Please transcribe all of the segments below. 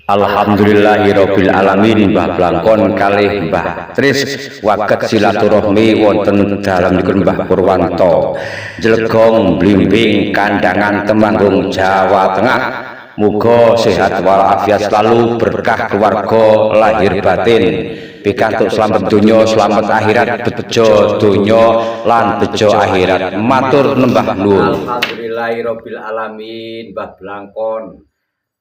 Alhamdulillahirabbil alamin. Mbah Blangkon kalih Mbah Tris waket silaturahmi wonten dalemipun Mbah Purwanto Jlegong Blimbing Kandangan Temanggung Jawa Tengah. Muga sehat walafiat selalu, berkah keluarga lahir batin, pikantuk selamat dunya selamat akhirat, bejo dunya lan bejo akhirat. Matur nembah nuwun. Alhamdulillahirabbil alamin. Mbah Blangkon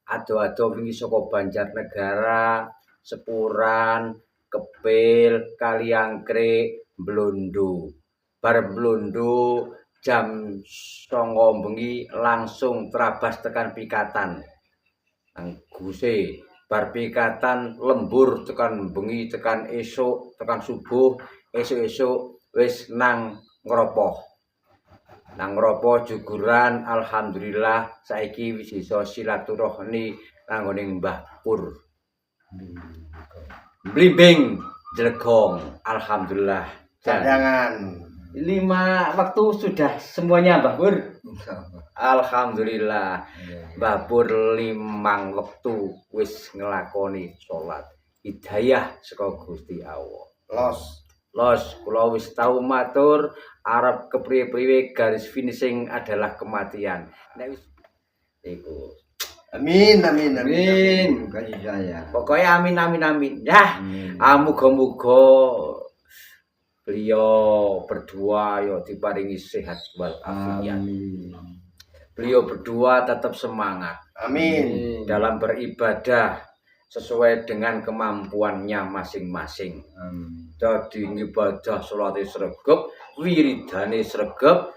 ado-ado wingi saka Banjarnegara, Sepuran, Kepil, Kaliangkrik, Blondo. Bar Blondo jam 09.00 bengi langsung trabas tekan Pikatan. Nang Guse, bar Pikatan lembur tekan bengi tekan esuk, tekan subuh, esuk-esuk wis nang Ngropoh. Nang Ngropoh Juguran, alhamdulillah saiki wis iso silaturahmi nanggone Mbah Pur. Blimbing Jlegong, alhamdulillah. Cadangan 5 waktu sudah semuanya Mbah Pur. Alhamdulillah. Mbah Pur 5 wektu wis nglakoni salat. Hidayah saka Gusti Allah. Los kula wis tau matur arep kepriye-priye garis finishing adalah kematian. Nek wis iku. Amin. Kasih saya. Pokoknya amin. Ya, muga-muga beliau berdua yo diparingi sehat walafiat. Beliau berdua tetap semangat. Amin. Dalam beribadah sesuai dengan kemampuannya masing-masing. Dadi ibadah salate sregep, wiridane sregep,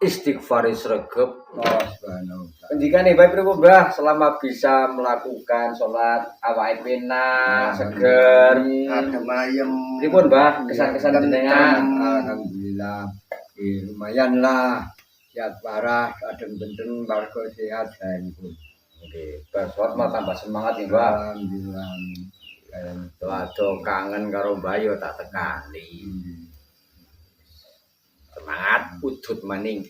istighfare sregep. Pendikane bae pripun Mbah selama bisa melakukan salat awake penak, seger, Adem ayem. Pripun Mbah kesan-kesan jenengan? Alhamdulillah, lumayan lah, sehat parah, adem benten, warga sehat dan pun. Oke, bersolat mah tambah semangat ya Mbah. Alhamdulillah. Waduh kangen karo Mbah yo tak tekani. Semangat udut maning.